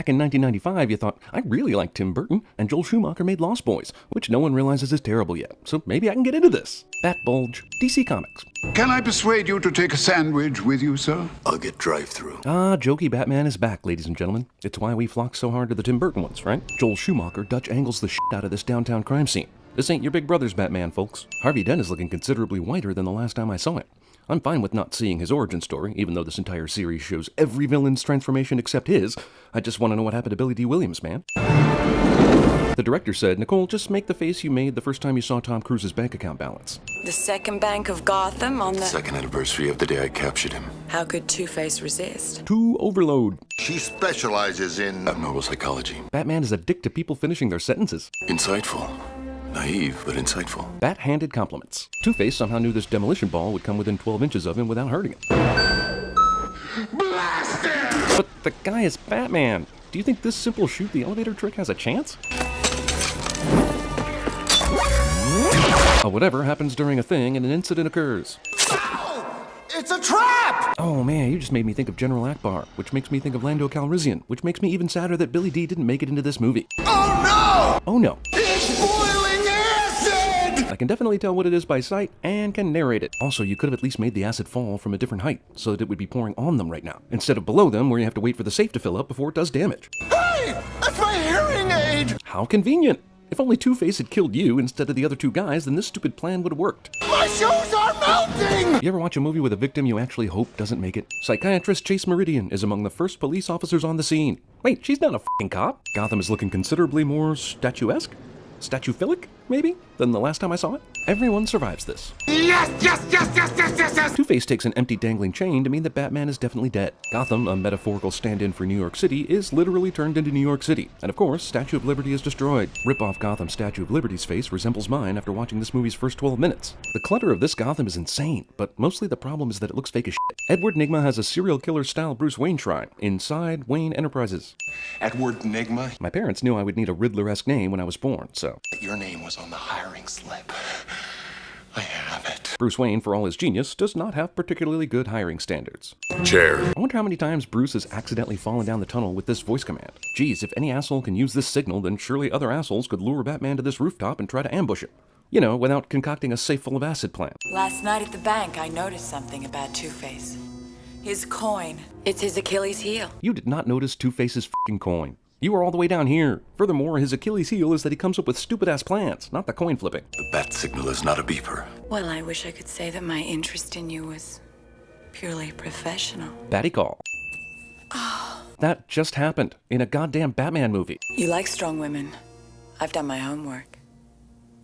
back in 1995 you thought, I really like Tim Burton, and Joel Schumacher made Lost Boys, which no one realizes is terrible yet, so maybe I can get into this. Bat Bulge, DC Comics. Can I persuade you to take a sandwich with you, sir? I'll get drive-through. Ah, jokey Batman is back, ladies and gentlemen. It's why we flock so hard to the Tim Burton ones, right? Joel Schumacher Dutch angles the shit out of this downtown crime scene. This ain't your big brother's Batman, folks. Harvey Dent is looking considerably whiter than the last time I saw him. I'm fine with not seeing his origin story, even though this entire series shows every villain's transformation except his. I just want to know what happened to Billy D. Williams, man. The director said, Nicole, just make the face you made the first time you saw Tom Cruise's bank account balance. The second bank of Gotham on the... Second anniversary of the day I captured him. How could Two-Face resist? Two overload. She specializes in... Abnormal psychology. Batman is a dick to people finishing their sentences. Insightful. Naive, but insightful. Bat-handed compliments. Two-Face somehow knew this demolition ball would come within 12 inches of him without hurting him. Blast him! But the guy is Batman. Do you think this simple shoot the elevator trick has a chance? Whatever happens during a thing and an incident occurs. Ow! It's a trap! Oh man, you just made me think of General Akbar, which makes me think of Lando Calrissian, which makes me even sadder that Billy D didn't make it into this movie. Oh no! Oh no. It's boiling acid! I can definitely tell what it is by sight and can narrate it. Also, you could have at least made the acid fall from a different height so that it would be pouring on them right now, instead of below them where you have to wait for the safe to fill up before it does damage. Hey! That's my hearing aid! How convenient! If only Two-Face had killed you instead of the other two guys, then this stupid plan would have worked. My shoes are melting! You ever watch a movie with a victim you actually hope doesn't make it? Psychiatrist Chase Meridian is among the first police officers on the scene. Wait, she's not a f***ing cop. Gotham is looking considerably more statuesque? Statuphilic, maybe, than the last time I saw it? Everyone survives this. Yes, yes, yes, yes, yes, yes, yes! Two-Face takes an empty dangling chain to mean that Batman is definitely dead. Gotham, a metaphorical stand-in for New York City, is literally turned into New York City. And of course, Statue of Liberty is destroyed. Rip-off Gotham's Statue of Liberty's face resembles mine after watching this movie's first 12 minutes. The clutter of this Gotham is insane, but mostly the problem is that it looks fake as shit. Edward Nygma has a serial killer-style Bruce Wayne shrine inside Wayne Enterprises. Edward Nygma? My parents knew I would need a Riddler-esque name when I was born, so... Your name was on the hiring slip. I have it. Bruce Wayne, for all his genius, does not have particularly good hiring standards. Chair. I wonder how many times Bruce has accidentally fallen down the tunnel with this voice command. Geez, if any asshole can use this signal, then surely other assholes could lure Batman to this rooftop and try to ambush him. You know, without concocting a safe full of acid plan. Last night at the bank, I noticed something about Two-Face. His coin. It's his Achilles heel. You did not notice Two-Face's f***ing coin. You were all the way down here. Furthermore, his Achilles heel is that he comes up with stupid-ass plans, not the coin flipping. The bat signal is not a beeper. Well, I wish I could say that my interest in you was purely professional. Batty call. That just happened in a goddamn Batman movie. You like strong women. I've done my homework.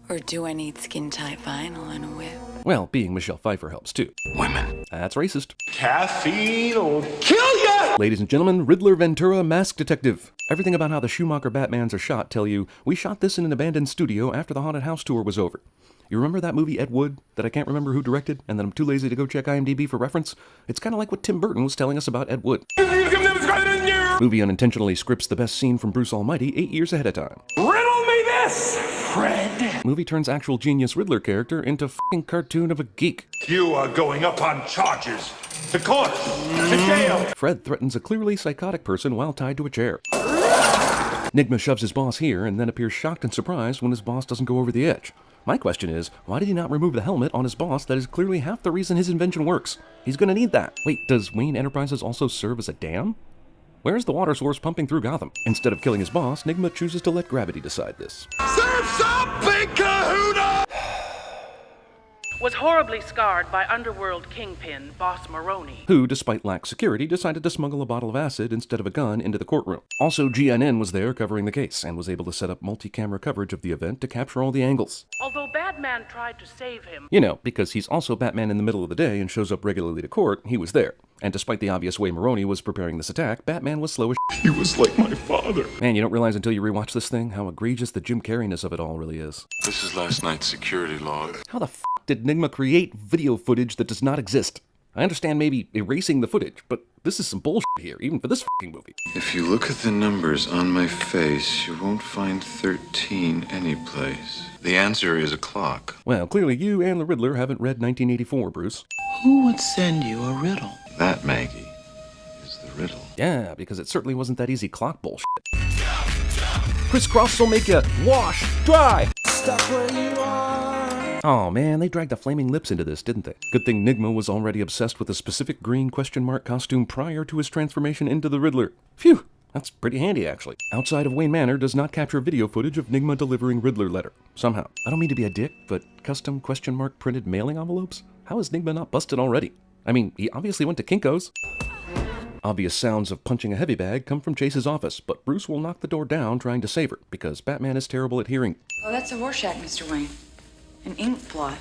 Or do I need skin-tight vinyl and a whip? Well, being Michelle Pfeiffer helps too. Women. That's racist. Caffeine will kill ya! Ladies and gentlemen, Riddler Ventura Mask Detective. Everything about how the Schumacher Batmans are shot tell you, we shot this in an abandoned studio after the haunted house tour was over. You remember that movie Ed Wood that I can't remember who directed and that I'm too lazy to go check IMDb for reference? It's kind of like what Tim Burton was telling us about Ed Wood. Movie unintentionally scripts the best scene from Bruce Almighty 8 years ahead of time. Riddle me this, Fred! Movie turns actual genius Riddler character into f***ing cartoon of a geek. You are going up on charges. To court. To jail. Fred threatens a clearly psychotic person while tied to a chair. Nygma shoves his boss here and then appears shocked and surprised when his boss doesn't go over the edge. My question is, why did he not remove the helmet on his boss that is clearly half the reason his invention works? He's gonna need that. Wait, does Wayne Enterprises also serve as a dam? Where's the water source pumping through Gotham? Instead of killing his boss, Nygma chooses to let gravity decide this. Surf's up, big kahuna! Was horribly scarred by underworld kingpin Boss Maroni. Who, despite lax security, decided to smuggle a bottle of acid instead of a gun into the courtroom. Also, GNN was there covering the case and was able to set up multi-camera coverage of the event to capture all the angles. Although Batman tried to save him. You know, because he's also Batman in the middle of the day and shows up regularly to court, he was there. And despite the obvious way Maroni was preparing this attack, Batman was slow as shit. He was like my father. Man, you don't realize until you rewatch this thing how egregious the Jim Carrey-ness of it all really is. This is last night's security log. How the f*** did Nygma create video footage that does not exist? I understand maybe erasing the footage, but this is some bullshit here, even for this f***ing movie. If you look at the numbers on my face, you won't find 13 anyplace. The answer is a clock. Well, clearly you and the Riddler haven't read 1984, Bruce. Who would send you a riddle? That, Maggie, is the riddle. Yeah, because it certainly wasn't that easy clock bullshit. Crisscross will make you wash dry! Stop where you are! Oh man, they dragged the flaming lips into this, didn't they? Good thing Nigma was already obsessed with a specific green question mark costume prior to his transformation into the Riddler. Phew! That's pretty handy, actually. Outside of Wayne Manor does not capture video footage of Nigma delivering Riddler letter. Somehow. I don't mean to be a dick, but custom question mark printed mailing envelopes? How is Nigma not busted already? I mean, he obviously went to Kinko's. Obvious sounds of punching a heavy bag come from Chase's office, but Bruce will knock the door down trying to save her, because Batman is terrible at hearing. Oh, that's a Rorschach, Mr. Wayne. An ink blot.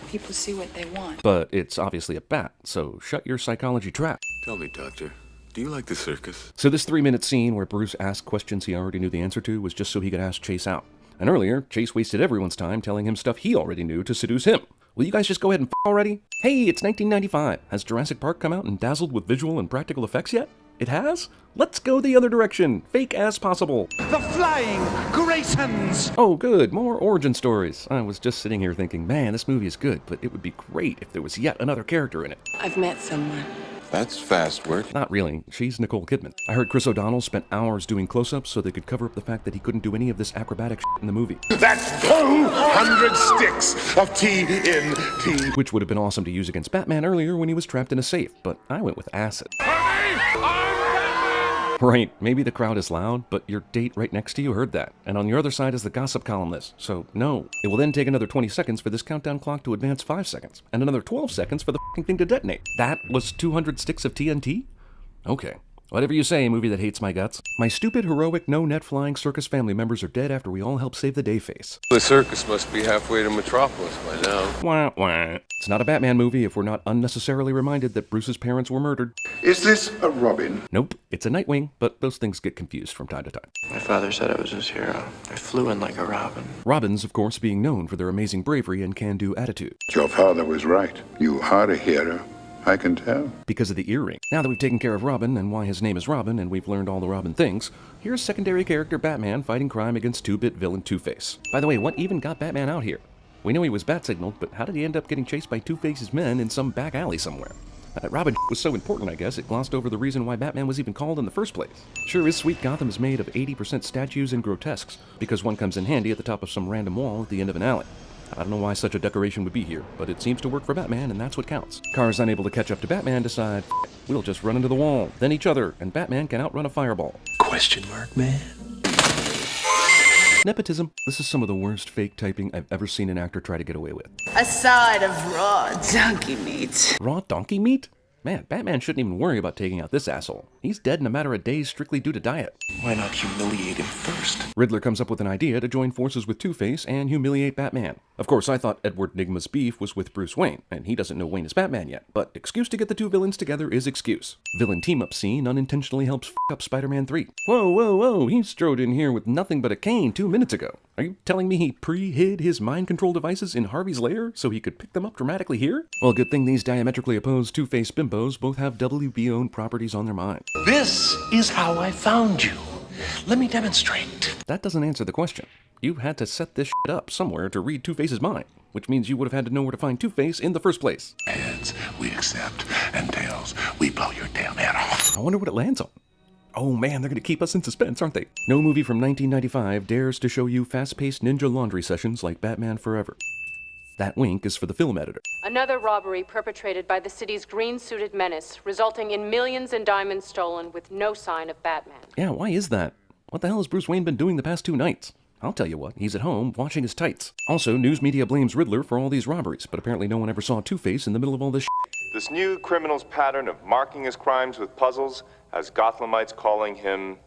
People see what they want. But it's obviously a bat, so shut your psychology trap. Tell me, Doctor, do you like the circus? So this 3-minute scene where Bruce asked questions he already knew the answer to was just so he could ask Chase out. And earlier, Chase wasted everyone's time telling him stuff he already knew to seduce him. Will you guys just go ahead and f*** already? Hey, it's 1995. Has Jurassic Park come out and dazzled with visual and practical effects yet? It has? Let's go the other direction. Fake as possible. The Flying Graysons! Oh, good. More origin stories. I was just sitting here thinking, man, this movie is good, but it would be great if there was yet another character in it. I've met someone. That's fast work. Not really. She's Nicole Kidman. I heard Chris O'Donnell spent hours doing close-ups so they could cover up the fact that he couldn't do any of this acrobatic shit in the movie. That's 200 sticks of TNT. Which would have been awesome to use against Batman earlier when he was trapped in a safe, but I went with acid. Right, maybe the crowd is loud, but your date right next to you heard that, and on your other side is the gossip columnist, so no. It will then take another 20 seconds for this countdown clock to advance 5 seconds, and another 12 seconds for the f***ing thing to detonate. That was 200 sticks of TNT? Okay. Whatever you say, movie that hates my guts. My stupid, heroic, no-net-flying circus family members are dead after we all helped save the day face. The circus must be halfway to Metropolis by now. Wah, wah. It's not a Batman movie if we're not unnecessarily reminded that Bruce's parents were murdered. Is this a Robin? Nope, it's a Nightwing, but those things get confused from time to time. My father said I was his hero. I flew in like a robin. Robins, of course, being known for their amazing bravery and can-do attitude. Your father was right. You are a hero. I can tell. Because of the earring. Now that we've taken care of Robin and why his name is Robin, and we've learned all the Robin things, here's secondary character Batman fighting crime against two-bit villain Two-Face. By the way, what even got Batman out here? We know he was bat-signaled, but how did he end up getting chased by Two-Face's men in some back alley somewhere? Robin was so important, I guess, it glossed over the reason why Batman was even called in the first place. Sure is sweet Gotham is made of 80% statues and grotesques, because one comes in handy at the top of some random wall at the end of an alley. I don't know why such a decoration would be here, but it seems to work for Batman, and that's what counts. Cars unable to catch up to Batman decide, we'll just run into the wall, then each other, and Batman can outrun a fireball. Question mark, man? Nepotism. This is some of the worst fake typing I've ever seen an actor try to get away with. A side of raw donkey meat. Raw donkey meat? Man, Batman shouldn't even worry about taking out this asshole. He's dead in a matter of days strictly due to diet. Why not humiliate him first? Riddler comes up with an idea to join forces with Two-Face and humiliate Batman. Of course, I thought Edward Nigma's beef was with Bruce Wayne, and he doesn't know Wayne is Batman yet, but excuse to get the two villains together is excuse. Villain team-up scene unintentionally helps f*** up Spider-Man 3. Whoa, he strode in here with nothing but a cane 2 minutes ago. Are you telling me he pre-hid his mind control devices in Harvey's lair so he could pick them up dramatically here? Well, good thing these diametrically opposed Two-Face bimbos both have WB-owned properties on their mind. This is how I found you. Let me demonstrate. That doesn't answer the question. You had to set this shit up somewhere to read Two-Face's mind, which means you would have had to know where to find Two-Face in the first place. Heads, we accept, and tails, we blow your damn head off. I wonder what it lands on. Oh man, they're gonna keep us in suspense, aren't they? No movie from 1995 dares to show you fast-paced ninja laundry sessions like Batman Forever. That wink is for the film editor. Another robbery perpetrated by the city's green-suited menace, resulting in millions in diamonds stolen with no sign of Batman. Yeah, why is that? What the hell has Bruce Wayne been doing the past 2 nights? I'll tell you what, he's at home watching his tights. Also, news media blames Riddler for all these robberies, but apparently no one ever saw Two-Face in the middle of all this shit. This new criminal's pattern of marking his crimes with puzzles has Gothamites calling him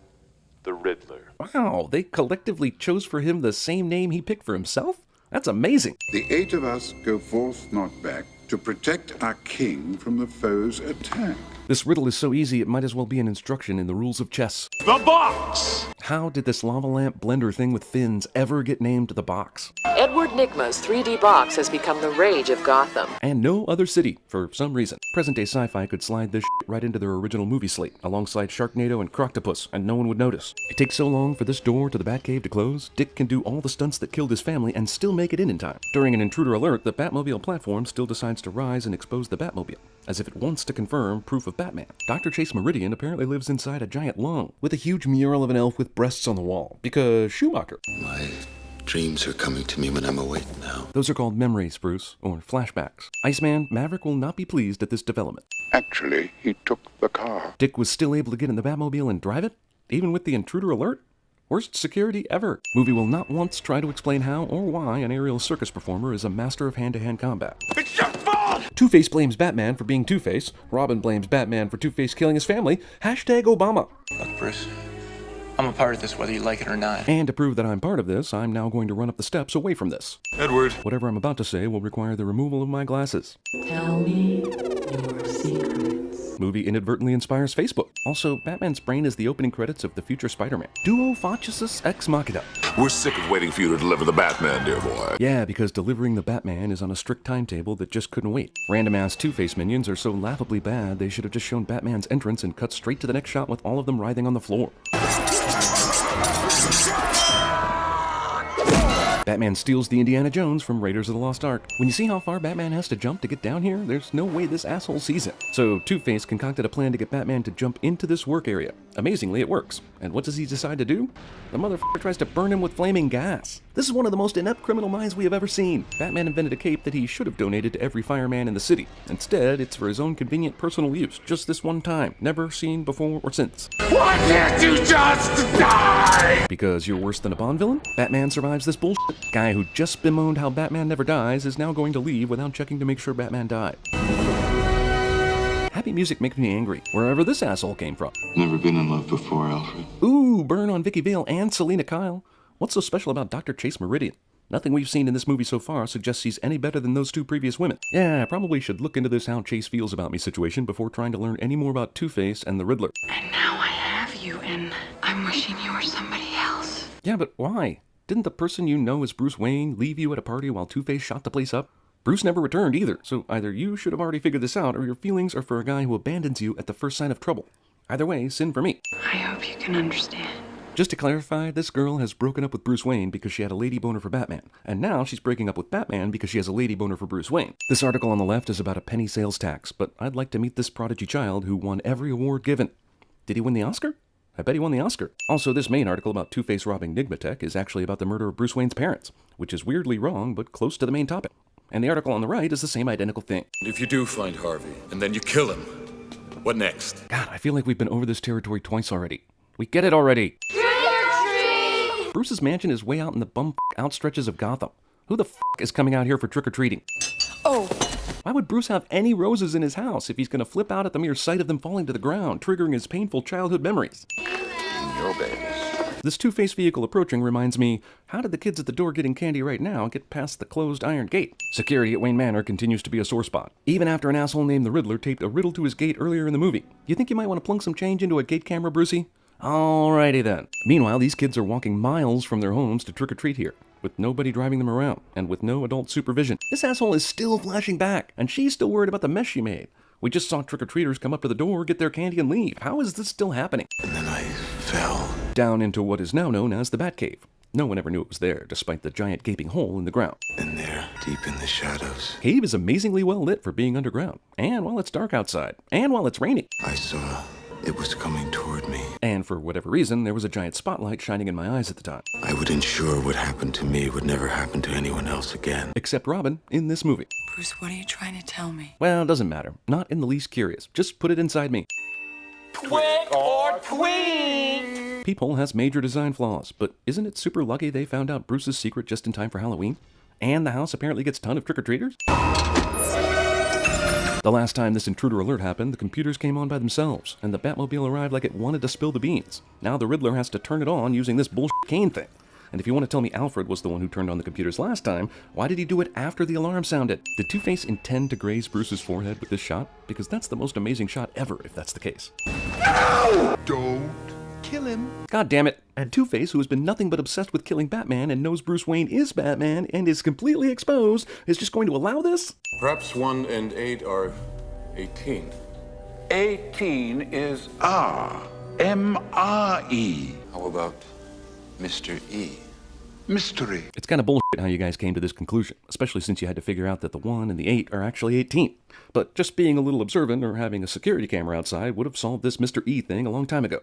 the Riddler. Wow, they collectively chose for him the same name he picked for himself? That's amazing. The 8 of us go forth, not back, to protect our king from the foe's attack. This riddle is so easy it might as well be an instruction in the rules of chess. The box! How did this lava lamp blender thing with fins ever get named the box? It Edward Nygma's 3D box has become the rage of Gotham. And no other city, for some reason. Present-day sci-fi could slide this shit right into their original movie slate, alongside Sharknado and Croctopus, and no one would notice. It takes so long for this door to the Batcave to close, Dick can do all the stunts that killed his family and still make it in time. During an intruder alert, the Batmobile platform still decides to rise and expose the Batmobile, as if it wants to confirm proof of Batman. Dr. Chase Meridian apparently lives inside a giant lung, with a huge mural of an elf with breasts on the wall, because Schumacher. My dreams are coming to me when I'm awake now. Those are called memories, Bruce, or flashbacks. Iceman, Maverick will not be pleased at this development. Actually, he took the car. Dick was still able to get in the Batmobile and drive it? Even with the intruder alert? Worst security ever. Movie will not once try to explain how or why an aerial circus performer is a master of hand-to-hand combat. It's your fault! Two-Face blames Batman for being Two-Face. Robin blames Batman for Two-Face killing his family. Hashtag Obama. Look, Bruce, I'm a part of this whether you like it or not. And to prove that I'm part of this, I'm now going to run up the steps away from this. Edward. Whatever I'm about to say will require the removal of my glasses. Tell me your secrets. Movie inadvertently inspires Facebook. Also, Batman's brain is the opening credits of the future Spider-Man. Duo Faciasus Ex Machina. We're sick of waiting for you to deliver the Batman, dear boy. Yeah, because delivering the Batman is on a strict timetable that just couldn't wait. Random-ass Two-Face minions are so laughably bad, they should have just shown Batman's entrance and cut straight to the next shot with all of them writhing on the floor. Batman steals the Indiana Jones from Raiders of the Lost Ark. When you see how far Batman has to jump to get down here, there's no way this asshole sees it. So Two-Face concocted a plan to get Batman to jump into this work area. Amazingly, it works. And what does he decide to do? The motherfucker tries to burn him with flaming gas. This is one of the most inept criminal minds we have ever seen. Batman invented a cape that he should have donated to every fireman in the city. Instead, it's for his own convenient personal use, just this one time, never seen before or since. Why can't you just die? Because you're worse than a Bond villain? Batman survives this bullshit. Guy who just bemoaned how Batman never dies is now going to leave without checking to make sure Batman died. Happy music makes me angry, wherever this asshole came from. Never been in love before, Alfred. Ooh, burn on Vicky Vale and Selena Kyle. What's so special about Dr. Chase Meridian? Nothing we've seen in this movie so far suggests he's any better than those two previous women. Yeah, I probably should look into this how Chase feels about me situation before trying to learn any more about Two-Face and the Riddler. And now I have you, and I'm wishing you were somebody else. Yeah, but why? Didn't the person you know as Bruce Wayne leave you at a party while Two-Face shot the place up? Bruce never returned either, so either you should have already figured this out or your feelings are for a guy who abandons you at the first sign of trouble. Either way, sin for me. I hope you can understand. Just to clarify, this girl has broken up with Bruce Wayne because she had a lady boner for Batman, and now she's breaking up with Batman because she has a lady boner for Bruce Wayne. This article on the left is about a penny sales tax, but I'd like to meet this prodigy child who won every award given. Did he win the Oscar? I bet he won the Oscar. Also, this main article about Two-Face robbing Nigmatech is actually about the murder of Bruce Wayne's parents, which is weirdly wrong, but close to the main topic. And the article on the right is the same identical thing. If you do find Harvey, and then you kill him, what next? God, I feel like we've been over this territory twice already. We get it already. Bruce's mansion is way out in the bum outstretches of Gotham. Who the is coming out here for trick-or-treating? Oh. Why would Bruce have any roses in his house if he's gonna flip out at the mere sight of them falling to the ground, triggering his painful childhood memories? Your babies. This Two-Face vehicle approaching reminds me, how did the kids at the door getting candy right now get past the closed iron gate? Security at Wayne Manor continues to be a sore spot, even after an asshole named the Riddler taped a riddle to his gate earlier in the movie. You think you might want to plunk some change into a gate camera, Brucey? Alrighty then. Meanwhile, these kids are walking miles from their homes to trick-or-treat here, with nobody driving them around, and with no adult supervision. This asshole is still flashing back, and she's still worried about the mess she made. We just saw trick-or-treaters come up to the door, get their candy, and leave. How is this still happening? And then I fell. Down into what is now known as the Batcave. No one ever knew it was there, despite the giant gaping hole in the ground. And there, deep in the shadows. Cave is amazingly well lit for being underground, and while it's dark outside, and while it's raining. I saw it was coming toward me. And for whatever reason, there was a giant spotlight shining in my eyes at the time. I would ensure what happened to me would never happen to anyone else again. Except Robin in this movie. Bruce, what are you trying to tell me? Well, it doesn't matter. Not in the least curious. Just put it inside me. Twig or tween! Peephole has major design flaws, but isn't it super lucky they found out Bruce's secret just in time for Halloween? And the house apparently gets a ton of trick-or-treaters? The last time this intruder alert happened, the computers came on by themselves, and the Batmobile arrived like it wanted to spill the beans. Now the Riddler has to turn it on using this bullshit cane thing. And if you want to tell me Alfred was the one who turned on the computers last time, why did he do it after the alarm sounded? Did Two-Face intend to graze Bruce's forehead with this shot? Because that's the most amazing shot ever, if that's the case. No! Don't kill him. God damn it. And Two-Face, who has been nothing but obsessed with killing Batman and knows Bruce Wayne is Batman and is completely exposed, is just going to allow this? Perhaps 1 and 8 are 18. 18 is R. M-R-E. How about Mr. E? Mystery. It's kind of bullshit how you guys came to this conclusion, especially since you had to figure out that the 1 and the 8 are actually 18. But just being a little observant or having a security camera outside would have solved this Mr. E thing a long time ago.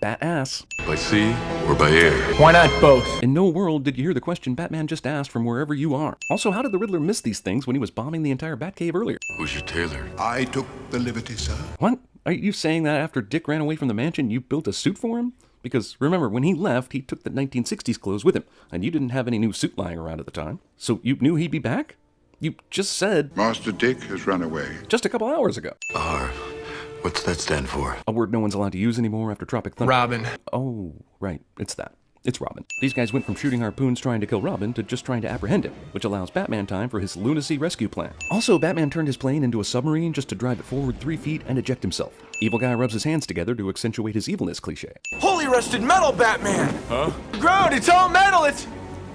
Bat ass. By sea or by air? Why not both? In no world did you hear the question Batman just asked from wherever you are. Also, how did the Riddler miss these things when he was bombing the entire Batcave earlier? Who's your tailor? I took the liberty, sir. What? Are you saying that after Dick ran away from the mansion, you built a suit for him? Because remember, when he left, he took the 1960s clothes with him, and you didn't have any new suit lying around at the time. So you knew he'd be back? You just said... Master Dick has run away. Just a couple hours ago. R. What's that stand for? A word no one's allowed to use anymore after Tropic Thunder. Robin. Oh, right. It's that. It's Robin. These guys went from shooting harpoons trying to kill Robin to just trying to apprehend him, which allows Batman time for his lunacy rescue plan. Also, Batman turned his plane into a submarine just to drive it forward 3 feet and eject himself. Evil guy rubs his hands together to accentuate his evilness cliche. Holy rusted metal, Batman! Huh? Ground, it's all metal, it's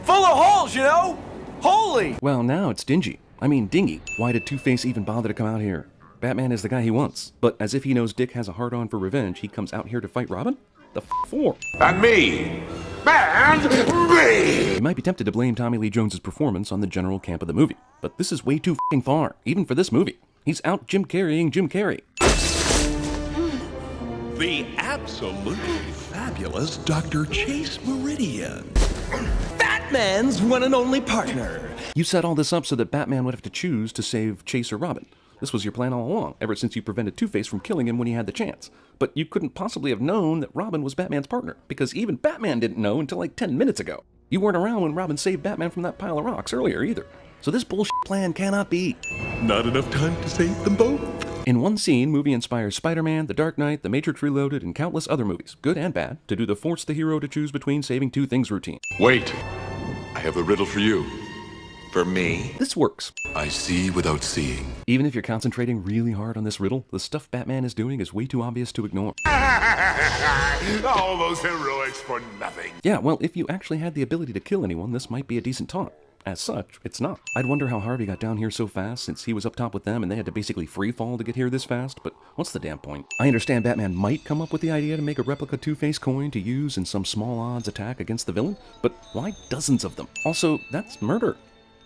full of holes, you know? Holy! Well, now it's dingy. I mean, dingy. Why did Two-Face even bother to come out here? Batman is the guy he wants. But as if he knows Dick has a hard-on for revenge, he comes out here to fight Robin? The for? And me! And me! You might be tempted to blame Tommy Lee Jones's performance on the general camp of the movie, but this is way too f***ing far, even for this movie. He's out Jim Carreying Jim Carrey. The absolutely fabulous Dr. Chase Meridian. Batman's one and only partner. You set all this up so that Batman would have to choose to save Chase or Robin. This was your plan all along, ever since you prevented Two-Face from killing him when he had the chance. But you couldn't possibly have known that Robin was Batman's partner, because even Batman didn't know until like 10 minutes ago. You weren't around when Robin saved Batman from that pile of rocks earlier either. So this bullshit plan cannot be. Not enough time to save them both. In one scene, movie inspires Spider-Man, The Dark Knight, The Matrix Reloaded, and countless other movies, good and bad, to do the force the hero to choose between saving two things routine. Wait. I have a riddle for you. For me? This works. I see without seeing. Even if you're concentrating really hard on this riddle, the stuff Batman is doing is way too obvious to ignore. All those heroics for nothing. Yeah, well, if you actually had the ability to kill anyone, this might be a decent taunt. As such, it's not. I'd wonder how Harvey got down here so fast, since he was up top with them and they had to basically free fall to get here this fast, but what's the damn point? I understand Batman might come up with the idea to make a replica Two-Face coin to use in some small odds attack against the villain, but why dozens of them? Also, that's murder.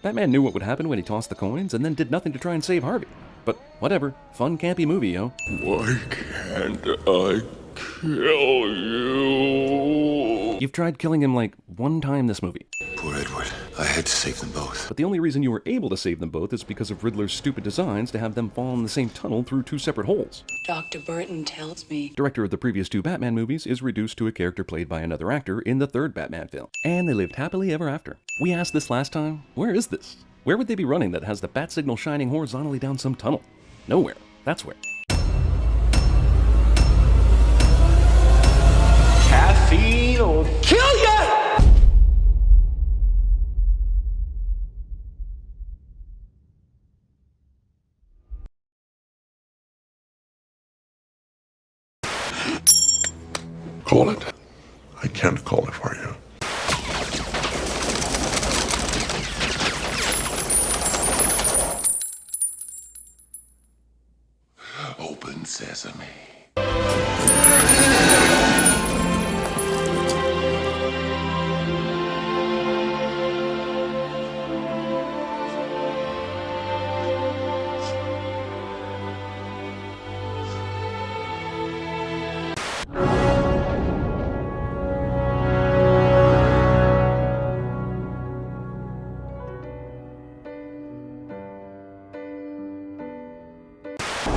Batman knew what would happen when he tossed the coins and then did nothing to try and save Harvey. But whatever, fun campy movie, yo. Why can't I kill you? You've tried killing him like one time this movie. Poor Edward. I had to save them both. But the only reason you were able to save them both is because of Riddler's stupid designs to have them fall in the same tunnel through two separate holes. Dr. Burton tells me. Director of the previous two Batman movies is reduced to a character played by another actor in the third Batman film. And they lived happily ever after. We asked this last time, where is this? Where would they be running that has the bat signal shining horizontally down some tunnel? Nowhere. That's where. Caffeine will kill ya! Call it. I can't call it for you. Open sesame.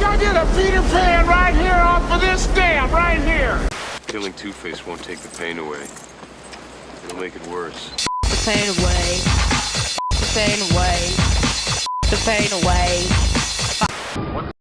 I get a Peter Pan right here off of this dam, right here. Killing Two-Face won't take the pain away. It'll make it worse. The pain away. The pain away. The pain away.